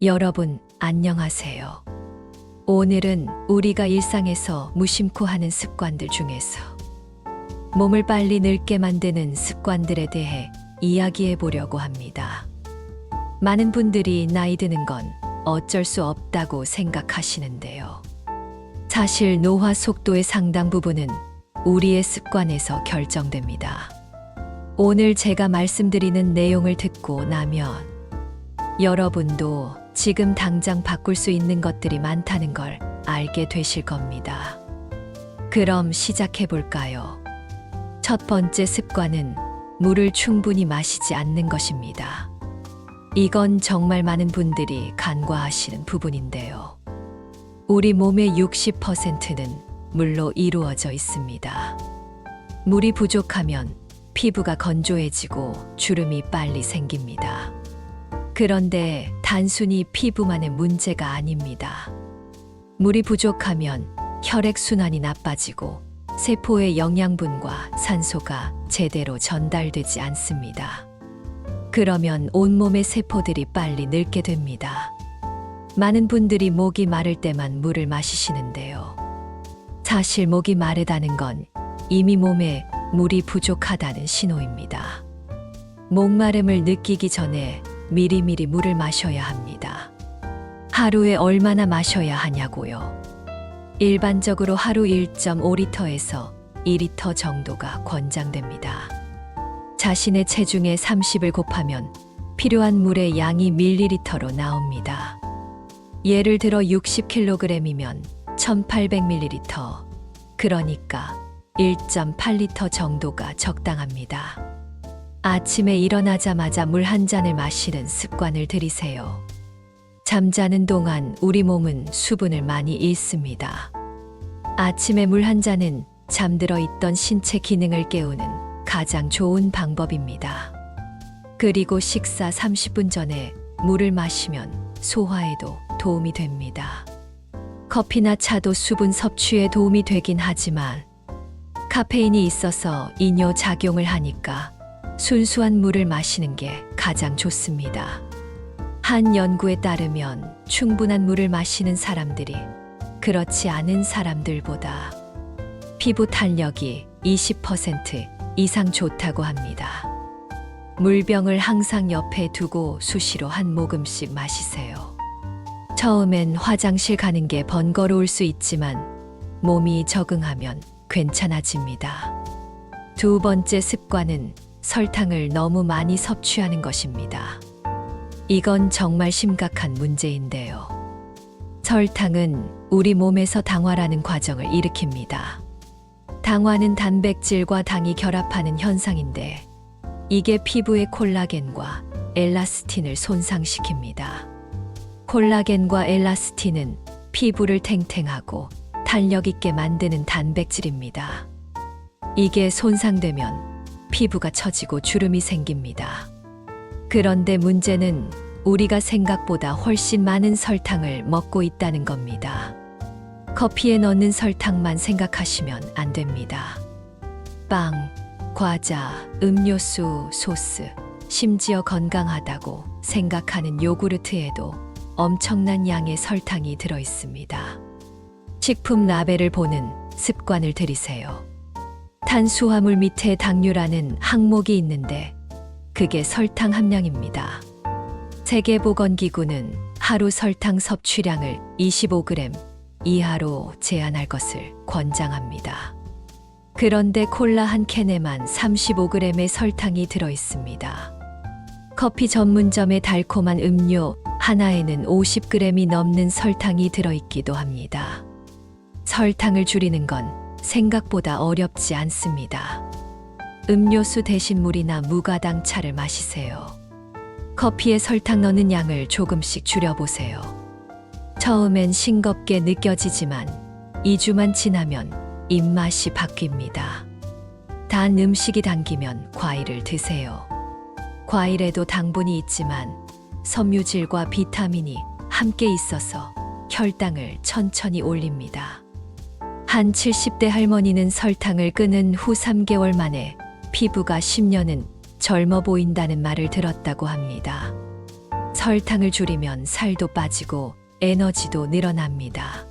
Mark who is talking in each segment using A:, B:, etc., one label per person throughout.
A: 여러분, 안녕하세요. 오늘은 우리가 일상에서 무심코 하는 습관들 중에서 몸을 빨리 늙게 만드는 습관들에 대해 이야기해 보려고 합니다. 많은 분들이 나이 드는 건 어쩔 수 없다고 생각하시는데요. 사실 노화 속도의 상당 부분은 우리의 습관에서 결정됩니다. 오늘 제가 말씀드리는 내용을 듣고 나면 여러분도 지금 당장 바꿀 수 있는 것들이 많다는 걸 알게 되실 겁니다. 그럼 시작해 볼까요? 첫 번째 습관은 물을 충분히 마시지 않는 것입니다. 이건 정말 많은 분들이 간과하시는 부분인데요. 우리 몸의 60%는 물로 이루어져 있습니다. 물이 부족하면 피부가 건조해지고 주름이 빨리 생깁니다. 그런데 단순히 피부만의 문제가 아닙니다. 물이 부족하면 혈액순환이 나빠지고 세포의 영양분과 산소가 제대로 전달되지 않습니다. 그러면 온몸의 세포들이 빨리 늙게 됩니다. 많은 분들이 목이 마를 때만 물을 마시시는데요. 사실 목이 마르다는 건 이미 몸에 물이 부족하다는 신호입니다. 목마름을 느끼기 전에 미리미리 물을 마셔야 합니다. 하루에 얼마나 마셔야 하냐고요? 일반적으로 하루 1.5리터에서 2리터 정도가 권장됩니다. 자신의 체중의 30을 곱하면 필요한 물의 양이 밀리리터로 나옵니다. 예를 들어 60kg이면 1800ml, 그러니까 1.8리터 정도가 적당합니다. 아침에 일어나자마자 물 한 잔을 마시는 습관을 들이세요. 잠자는 동안 우리 몸은 수분을 많이 잃습니다. 아침에 물 한 잔은 잠들어 있던 신체 기능을 깨우는 가장 좋은 방법입니다. 그리고 식사 30분 전에 물을 마시면 소화에도 도움이 됩니다. 커피나 차도 수분 섭취에 도움이 되긴 하지만 카페인이 있어서 이뇨 작용을 하니까 순수한 물을 마시는 게 가장 좋습니다. 한 연구에 따르면 충분한 물을 마시는 사람들이 그렇지 않은 사람들보다 피부 탄력이 20% 이상 좋다고 합니다. 물병을 항상 옆에 두고 수시로 한 모금씩 마시세요. 처음엔 화장실 가는 게 번거로울 수 있지만 몸이 적응하면 괜찮아집니다. 두 번째 습관은 설탕을 너무 많이 섭취하는 것입니다. 이건 정말 심각한 문제인데요. 설탕은 우리 몸에서 당화라는 과정을 일으킵니다. 당화는 단백질과 당이 결합하는 현상인데 이게 피부의 콜라겐과 엘라스틴을 손상시킵니다. 콜라겐과 엘라스틴은 피부를 탱탱하고 탄력 있게 만드는 단백질입니다. 이게 손상되면 피부가 처지고 주름이 생깁니다. 그런데 문제는 우리가 생각보다 훨씬 많은 설탕을 먹고 있다는 겁니다. 커피에 넣는 설탕만 생각하시면 안 됩니다. 빵, 과자, 음료수, 소스, 심지어 건강하다고 생각하는 요구르트에도 엄청난 양의 설탕이 들어 있습니다. 식품 라벨을 보는 습관을 들이세요. 탄수화물 밑에 당류라는 항목이 있는데 그게 설탕 함량입니다. 세계보건기구는 하루 설탕 섭취량을 25g 이하로 제한할 것을 권장합니다. 그런데 콜라 한 캔에만 35g의 설탕이 들어 있습니다. 커피 전문점의 달콤한 음료 하나에는 50g이 넘는 설탕이 들어 있기도 합니다. 설탕을 줄이는 건 생각보다 어렵지 않습니다. 음료수 대신 물이나 무가당 차를 마시세요. 커피에 설탕 넣는 양을 조금씩 줄여보세요. 처음엔 싱겁게 느껴지지만 2주만 지나면 입맛이 바뀝니다. 단 음식이 당기면 과일을 드세요. 과일에도 당분이 있지만 섬유질과 비타민이 함께 있어서 혈당을 천천히 올립니다. 한 70대 할머니는 설탕을 끊은 후 3개월 만에 피부가 10년은 젊어 보인다는 말을 들었다고 합니다. 설탕을 줄이면 살도 빠지고 에너지도 늘어납니다.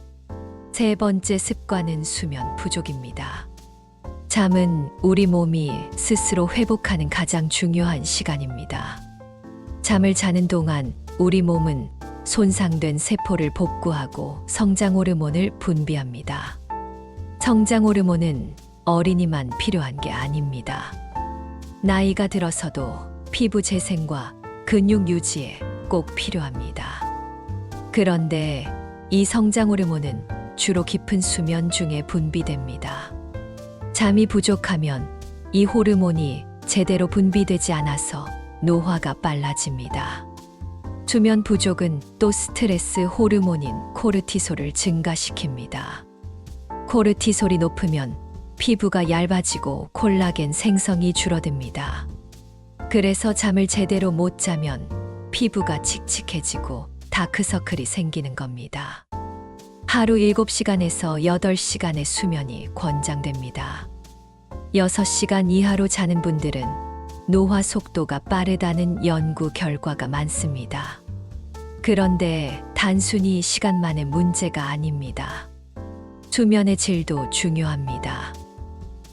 A: 세 번째 습관은 수면 부족입니다. 잠은 우리 몸이 스스로 회복하는 가장 중요한 시간입니다. 잠을 자는 동안 우리 몸은 손상된 세포를 복구하고 성장 호르몬을 분비합니다. 성장 호르몬은 어린이만 필요한 게 아닙니다. 나이가 들어서도 피부 재생과 근육 유지에 꼭 필요합니다. 그런데 이 성장 호르몬은 주로 깊은 수면 중에 분비됩니다. 잠이 부족하면 이 호르몬이 제대로 분비되지 않아서 노화가 빨라집니다. 수면 부족은 또 스트레스 호르몬인 코르티솔을 증가시킵니다. 코르티솔이 높으면 피부가 얇아지고 콜라겐 생성이 줄어듭니다. 그래서 잠을 제대로 못 자면 피부가 칙칙해지고 다크서클이 생기는 겁니다. 하루 7시간에서 8시간의 수면이 권장됩니다. 6시간 이하로 자는 분들은 노화 속도가 빠르다는 연구 결과가 많습니다. 그런데 단순히 시간만의 문제가 아닙니다. 수면의 질도 중요합니다.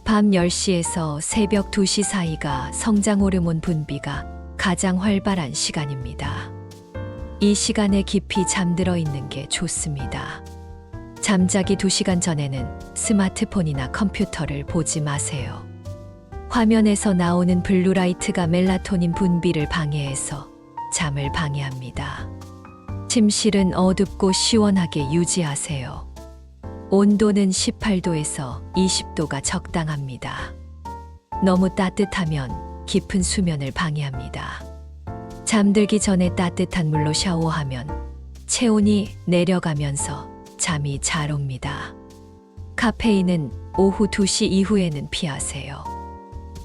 A: 밤 10시에서 새벽 2시 사이가 성장 호르몬 분비가 가장 활발한 시간입니다. 이 시간에 깊이 잠들어 있는 게 좋습니다. 잠자기 2시간 전에는 스마트폰이나 컴퓨터를 보지 마세요. 화면에서 나오는 블루라이트가 멜라토닌 분비를 방해해서 잠을 방해합니다. 침실은 어둡고 시원하게 유지하세요. 온도는 18도에서 20도가 적당합니다. 너무 따뜻하면 깊은 수면을 방해합니다. 잠들기 전에 따뜻한 물로 샤워하면 체온이 내려가면서 잠이 잘 옵니다. 카페인은 오후 2시 이후에는 피하세요.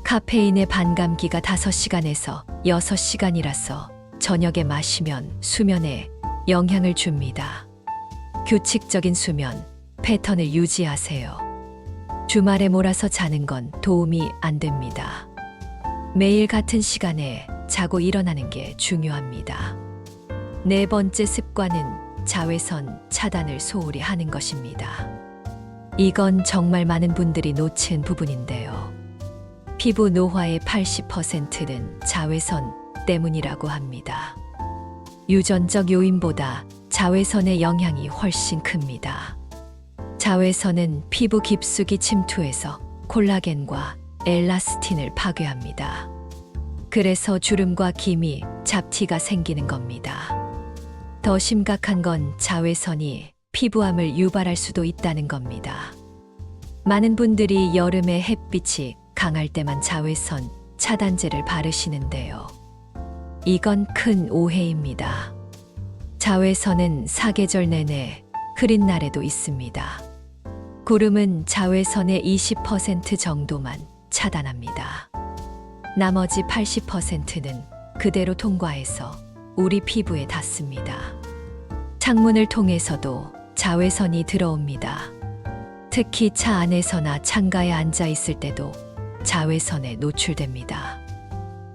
A: 카페인의 반감기가 5시간에서 6시간이라서 저녁에 마시면 수면에 영향을 줍니다. 규칙적인 수면 패턴을 유지하세요. 주말에 몰아서 자는 건 도움이 안 됩니다. 매일 같은 시간에 자고 일어나는 게 중요합니다. 네 번째 습관은 자외선 차단을 소홀히 하는 것입니다. 이건 정말 많은 분들이 놓친 부분인데요. 피부 노화의 80%는 자외선 때문이라고 합니다. 유전적 요인보다 자외선의 영향이 훨씬 큽니다. 자외선은 피부 깊숙이 침투해서 콜라겐과 엘라스틴을 파괴합니다. 그래서 주름과 기미, 잡티가 생기는 겁니다. 더 심각한 건 자외선이 피부암을 유발할 수도 있다는 겁니다. 많은 분들이 여름에 햇빛이 강할 때만 자외선 차단제를 바르시는데요. 이건 큰 오해입니다. 자외선은 사계절 내내 흐린 날에도 있습니다. 구름은 자외선의 20% 정도만 차단합니다. 나머지 80%는 그대로 통과해서 우리 피부에 닿습니다. 창문을 통해서도 자외선이 들어옵니다. 특히 차 안에서나 창가에 앉아 있을 때도 자외선에 노출됩니다.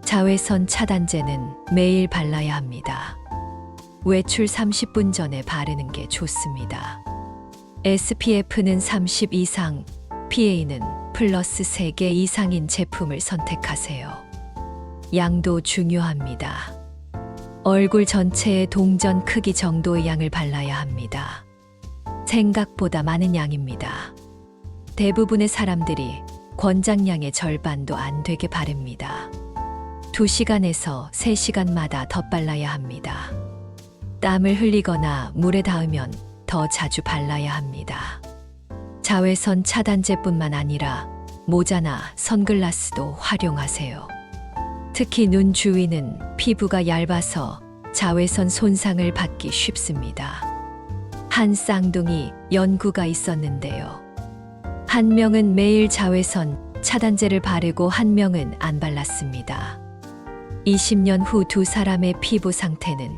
A: 자외선 차단제는 매일 발라야 합니다. 외출 30분 전에 바르는 게 좋습니다. SPF는 30 이상, PA는 플러스 3개 이상인 제품을 선택하세요. 양도 중요합니다. 얼굴 전체의 동전 크기 정도의 양을 발라야 합니다. 생각보다 많은 양입니다. 대부분의 사람들이 권장량의 절반도 안 되게 바릅니다. 2시간에서 3시간마다 덧발라야 합니다. 땀을 흘리거나 물에 닿으면 더 자주 발라야 합니다. 자외선 차단제뿐만 아니라 모자나 선글라스도 활용하세요. 특히 눈 주위는 피부가 얇아서 자외선 손상을 받기 쉽습니다. 한 쌍둥이 연구가 있었는데요. 한 명은 매일 자외선 차단제를 바르고 한 명은 안 발랐습니다. 20년 후 두 사람의 피부 상태는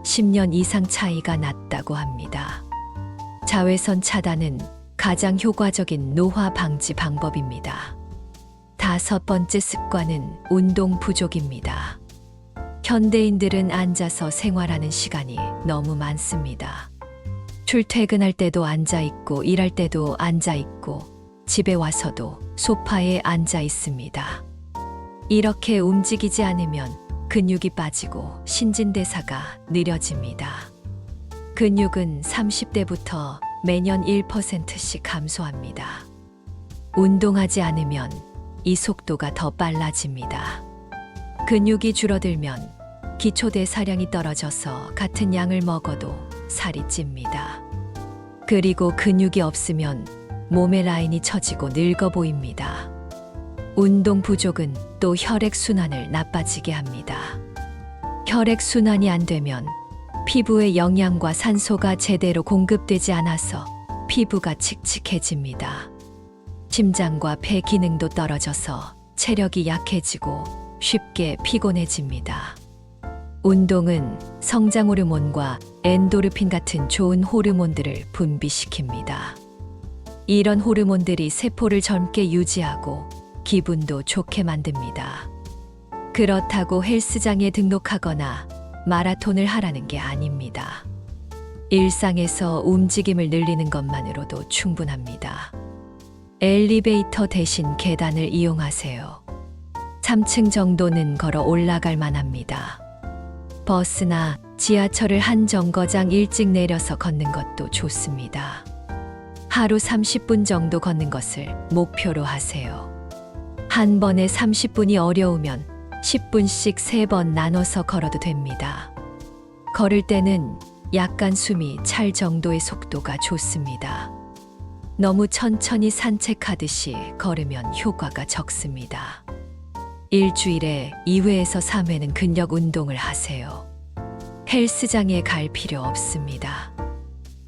A: 10년 이상 차이가 났다고 합니다. 자외선 차단은 가장 효과적인 노화 방지 방법입니다. 5번째 습관은 운동 부족입니다. 현대인들은 앉아서 생활하는 시간이 너무 많습니다. 출퇴근할 때도 앉아 있고, 일할 때도 앉아 있고, 집에 와서도 소파에 앉아 있습니다. 이렇게 움직이지 않으면 근육이 빠지고 신진대사가 느려집니다. 근육은 30대부터 매년 1%씩 감소합니다. 운동하지 않으면 이 속도가 더 빨라집니다. 근육이 줄어들면 기초대사량이 떨어져서 같은 양을 먹어도 살이 찝니다. 그리고 근육이 없으면 몸의 라인이 처지고 늙어 보입니다. 운동 부족은 또 혈액순환을 나빠지게 합니다. 혈액순환이 안 되면 피부에 영양과 산소가 제대로 공급되지 않아서 피부가 칙칙해집니다. 심장과 폐 기능도 떨어져서 체력이 약해지고 쉽게 피곤해집니다. 운동은 성장 호르몬과 엔도르핀 같은 좋은 호르몬들을 분비시킵니다. 이런 호르몬들이 세포를 젊게 유지하고 기분도 좋게 만듭니다. 그렇다고 헬스장에 등록하거나 마라톤을 하라는 게 아닙니다. 일상에서 움직임을 늘리는 것만으로도 충분합니다. 엘리베이터 대신 계단을 이용하세요. 3층 정도는 걸어 올라갈 만합니다. 버스나 지하철을 한 정거장 일찍 내려서 걷는 것도 좋습니다. 하루 30분 정도 걷는 것을 목표로 하세요. 한 번에 30분이 어려우면 10분씩 3번 나눠서 걸어도 됩니다. 걸을 때는 약간 숨이 찰 정도의 속도가 좋습니다. 너무 천천히 산책하듯이 걸으면 효과가 적습니다. 일주일에 2회에서 3회는 근력 운동을 하세요. 헬스장에 갈 필요 없습니다.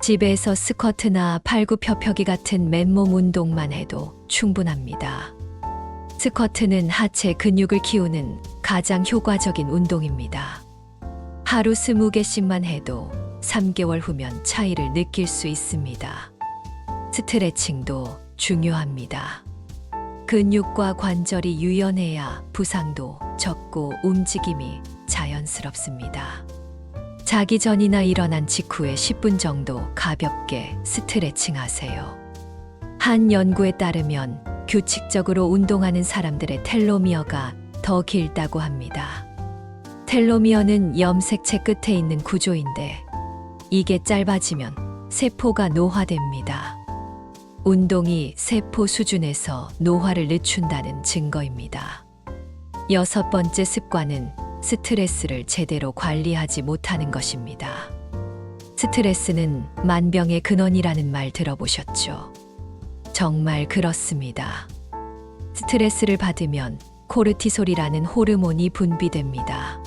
A: 집에서 스쿼트나 팔굽혀펴기 같은 맨몸 운동만 해도 충분합니다. 스쿼트는 하체 근육을 키우는 가장 효과적인 운동입니다. 하루 20개씩만 해도 3개월 후면 차이를 느낄 수 있습니다. 스트레칭도 중요합니다. 근육과 관절이 유연해야 부상도 적고 움직임이 자연스럽습니다. 자기 전이나 일어난 직후에 10분 정도 가볍게 스트레칭 하세요. 한 연구에 따르면 규칙적으로 운동하는 사람들의 텔로미어가 더 길다고 합니다. 텔로미어는 염색체 끝에 있는 구조인데 이게 짧아지면 세포가 노화됩니다. 운동이 세포 수준에서 노화를 늦춘다는 증거입니다. 6번째 습관은 스트레스를 제대로 관리하지 못하는 것입니다. 스트레스는 만병의 근원이라는 말 들어보셨죠? 정말 그렇습니다. 스트레스를 받으면 코르티솔이라는 호르몬이 분비됩니다.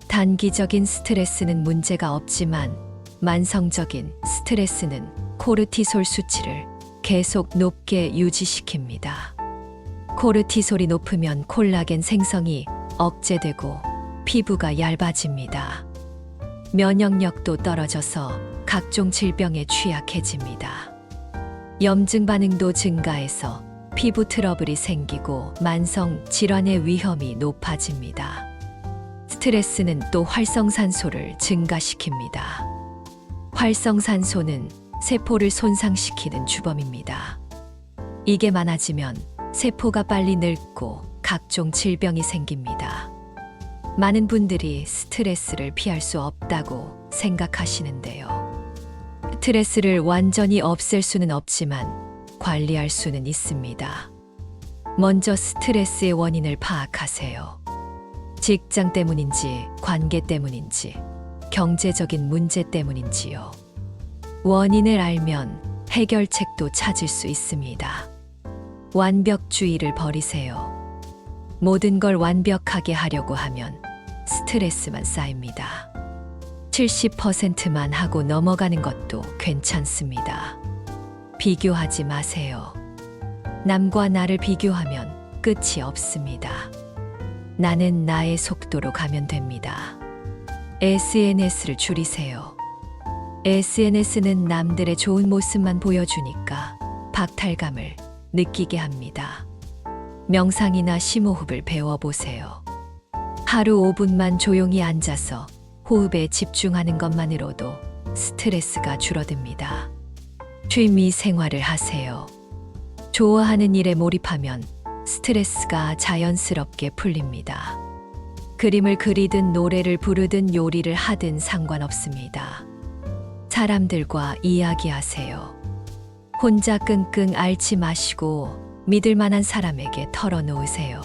A: 단기적인 스트레스는 문제가 없지만 만성적인 스트레스는 코르티솔 수치를 계속 높게 유지시킵니다. 코르티솔이 높으면 콜라겐 생성이 억제되고 피부가 얇아집니다. 면역력도 떨어져서 각종 질병에 취약해집니다. 염증 반응도 증가해서 피부 트러블이 생기고 만성 질환의 위험이 높아집니다. 스트레스는 또 활성산소를 증가시킵니다. 활성산소는 세포를 손상시키는 주범입니다. 이게 많아지면 세포가 빨리 늙고 각종 질병이 생깁니다. 많은 분들이 스트레스를 피할 수 없다고 생각하시는데요. 스트레스를 완전히 없앨 수는 없지만 관리할 수는 있습니다. 먼저 스트레스의 원인을 파악하세요. 직장 때문인지, 관계 때문인지, 경제적인 문제 때문인지요. 원인을 알면 해결책도 찾을 수 있습니다. 완벽주의를 버리세요. 모든 걸 완벽하게 하려고 하면 스트레스만 쌓입니다. 70%만 하고 넘어가는 것도 괜찮습니다. 비교하지 마세요. 남과 나를 비교하면 끝이 없습니다. 나는 나의 속도로 가면 됩니다. SNS를 줄이세요. SNS는 남들의 좋은 모습만 보여주니까 박탈감을 느끼게 합니다. 명상이나 심호흡을 배워보세요. 하루 5분만 조용히 앉아서 호흡에 집중하는 것만으로도 스트레스가 줄어듭니다. 취미 생활을 하세요. 좋아하는 일에 몰입하면 스트레스가 자연스럽게 풀립니다. 그림을 그리든 노래를 부르든 요리를 하든 상관없습니다. 사람들과 이야기하세요. 혼자 끙끙 앓지 마시고 믿을 만한 사람에게 털어놓으세요.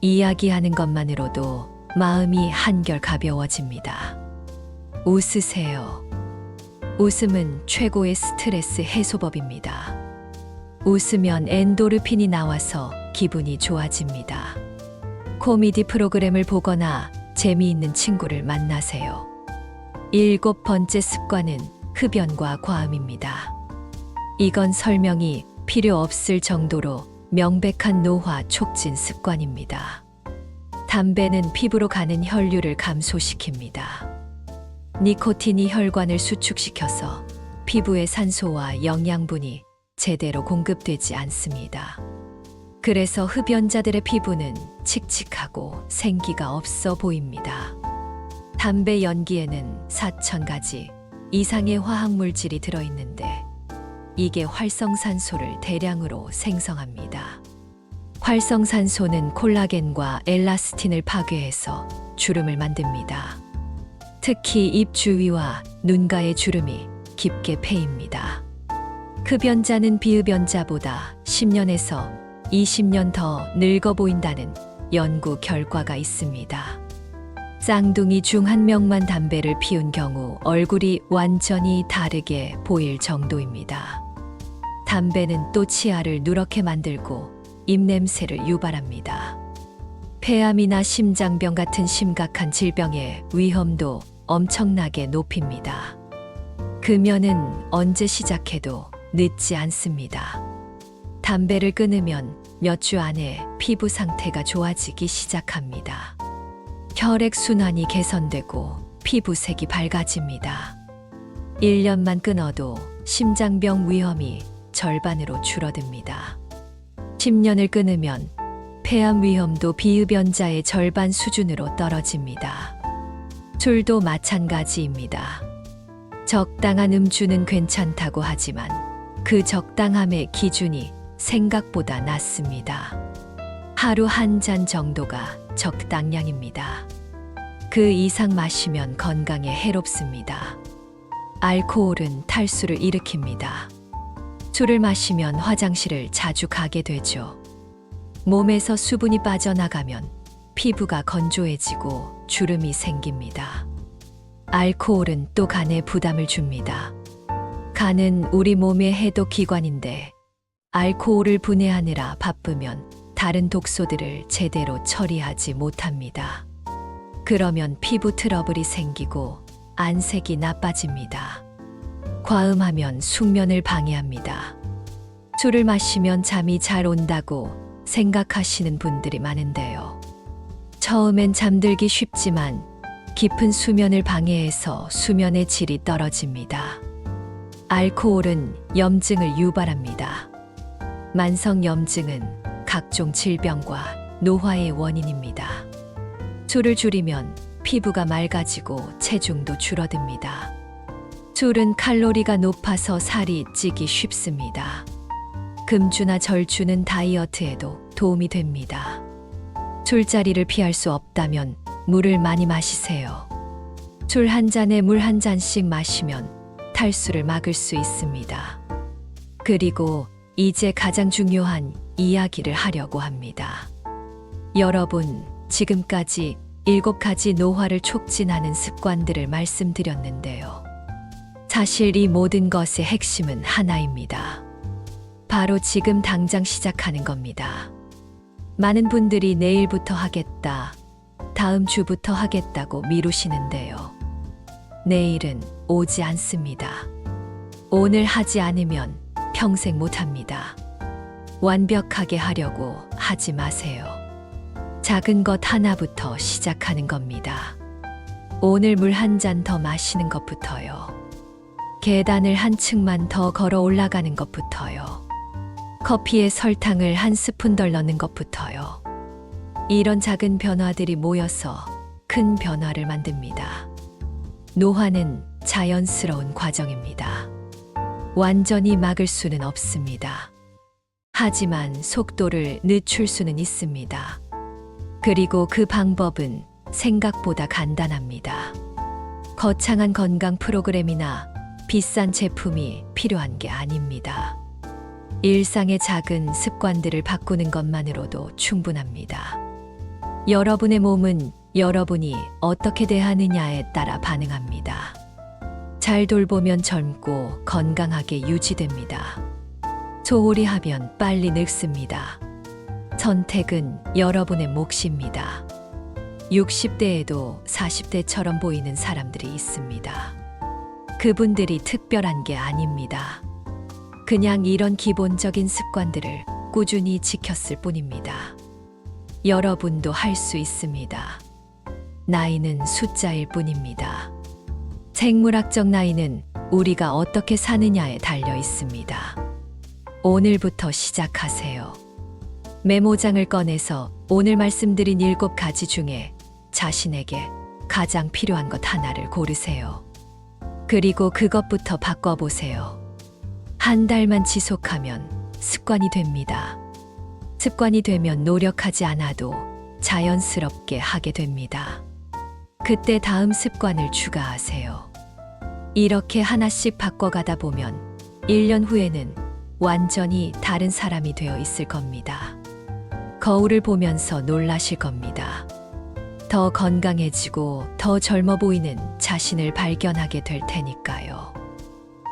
A: 이야기하는 것만으로도 마음이 한결 가벼워집니다. 웃으세요. 웃음은 최고의 스트레스 해소법입니다. 웃으면 엔도르핀이 나와서 기분이 좋아집니다. 코미디 프로그램을 보거나 재미있는 친구를 만나세요. 7번째 습관은 흡연과 과음입니다. 이건 설명이 필요 없을 정도로 명백한 노화 촉진 습관입니다. 담배는 피부로 가는 혈류를 감소시킵니다. 니코틴이 혈관을 수축시켜서 피부의 산소와 영양분이 제대로 공급되지 않습니다. 그래서 흡연자들의 피부는 칙칙하고 생기가 없어 보입니다. 담배 연기에는 4,000가지 이상의 화학물질이 들어있는데 이게 활성산소를 대량으로 생성합니다. 활성산소는 콜라겐과 엘라스틴을 파괴해서 주름을 만듭니다. 특히 입 주위와 눈가의 주름이 깊게 패입니다. 흡연자는 비흡연자보다 10년에서 20년 더 늙어 보인다는 연구 결과가 있습니다. 쌍둥이 중 한 명만 담배를 피운 경우 얼굴이 완전히 다르게 보일 정도입니다. 담배는 또 치아를 누렇게 만들고 입냄새를 유발합니다. 폐암이나 심장병 같은 심각한 질병의 위험도 엄청나게 높입니다. 금연은 언제 시작해도 늦지 않습니다. 담배를 끊으면 몇 주 안에 피부 상태가 좋아지기 시작합니다. 혈액순환이 개선되고 피부색이 밝아집니다. 1년만 끊어도 심장병 위험이 절반으로 줄어듭니다. 10년을 끊으면 폐암 위험도 비흡연자의 절반 수준으로 떨어집니다. 술도 마찬가지입니다. 적당한 음주는 괜찮다고 하지만 그 적당함의 기준이 생각보다 낮습니다. 하루 한 잔 정도가 적당량입니다. 그 이상 마시면 건강에 해롭습니다. 알코올은 탈수를 일으킵니다. 술을 마시면 화장실을 자주 가게 되죠. 몸에서 수분이 빠져나가면 피부가 건조해지고 주름이 생깁니다. 알코올은 또 간에 부담을 줍니다. 간은 우리 몸의 해독 기관인데 알코올을 분해하느라 바쁘면 다른 독소들을 제대로 처리하지 못합니다. 그러면 피부 트러블이 생기고 안색이 나빠집니다. 과음하면 숙면을 방해합니다. 술을 마시면 잠이 잘 온다고 생각하시는 분들이 많은데요. 처음엔 잠들기 쉽지만 깊은 수면을 방해해서 수면의 질이 떨어집니다. 알코올은 염증을 유발합니다. 만성염증은 각종 질병과 노화의 원인입니다. 술을 줄이면 피부가 맑아지고 체중도 줄어듭니다. 술은 칼로리가 높아서 살이 찌기 쉽습니다. 금주나 절주는 다이어트에도 도움이 됩니다. 술자리를 피할 수 없다면 물을 많이 마시세요. 술 한 잔에 물 한 잔씩 마시면 탈수를 막을 수 있습니다. 그리고 이제 가장 중요한 이야기를 하려고 합니다. 여러분, 지금까지 7가지 노화를 촉진하는 습관들을 말씀드렸는데요. 사실 이 모든 것의 핵심은 하나입니다. 바로 지금 당장 시작하는 겁니다. 많은 분들이 내일부터 하겠다, 다음 주부터 하겠다고 미루시는데요. 내일은 오지 않습니다. 오늘 하지 않으면 평생 못합니다. 완벽하게 하려고 하지 마세요. 작은 것 하나부터 시작하는 겁니다. 오늘 물 한 잔 더 마시는 것부터요. 계단을 한 층만 더 걸어 올라가는 것부터요. 커피에 설탕을 한 스푼 덜 넣는 것부터요. 이런 작은 변화들이 모여서 큰 변화를 만듭니다. 노화는 자연스러운 과정입니다. 완전히 막을 수는 없습니다. 하지만 속도를 늦출 수는 있습니다. 그리고 그 방법은 생각보다 간단합니다. 거창한 건강 프로그램이나 비싼 제품이 필요한 게 아닙니다. 일상의 작은 습관들을 바꾸는 것만으로도 충분합니다. 여러분의 몸은 여러분이 어떻게 대하느냐에 따라 반응합니다. 잘 돌보면 젊고 건강하게 유지됩니다. 소홀히 하면 빨리 늙습니다. 선택은 여러분의 몫입니다. 60대에도 40대처럼 보이는 사람들이 있습니다. 그분들이 특별한 게 아닙니다. 그냥 이런 기본적인 습관들을 꾸준히 지켰을 뿐입니다. 여러분도 할 수 있습니다. 나이는 숫자일 뿐입니다. 생물학적 나이는 우리가 어떻게 사느냐에 달려 있습니다. 오늘부터 시작하세요. 메모장을 꺼내서 오늘 말씀드린 7가지 중에 자신에게 가장 필요한 것 하나를 고르세요. 그리고 그것부터 바꿔보세요. 한 달만 지속하면 습관이 됩니다. 습관이 되면 노력하지 않아도 자연스럽게 하게 됩니다. 그때 다음 습관을 추가하세요. 이렇게 하나씩 바꿔가다 보면 1년 후에는 완전히 다른 사람이 되어 있을 겁니다. 거울을 보면서 놀라실 겁니다. 더 건강해지고 더 젊어 보이는 자신을 발견하게 될 테니까요.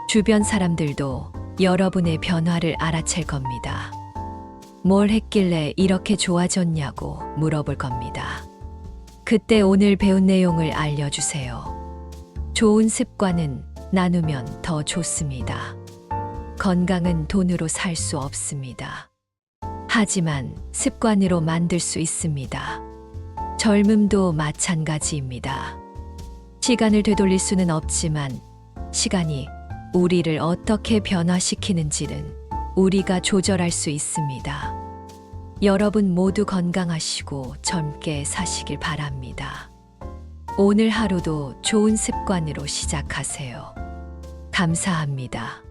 A: 주변 사람들도 여러분의 변화를 알아챌 겁니다. 뭘 했길래 이렇게 좋아졌냐고 물어볼 겁니다. 그때 오늘 배운 내용을 알려주세요. 좋은 습관은 나누면 더 좋습니다. 건강은 돈으로 살 수 없습니다. 하지만 습관으로 만들 수 있습니다. 젊음도 마찬가지입니다. 시간을 되돌릴 수는 없지만 시간이 우리를 어떻게 변화시키는지는 우리가 조절할 수 있습니다. 여러분 모두 건강하시고 젊게 사시길 바랍니다. 오늘 하루도 좋은 습관으로 시작하세요. 감사합니다.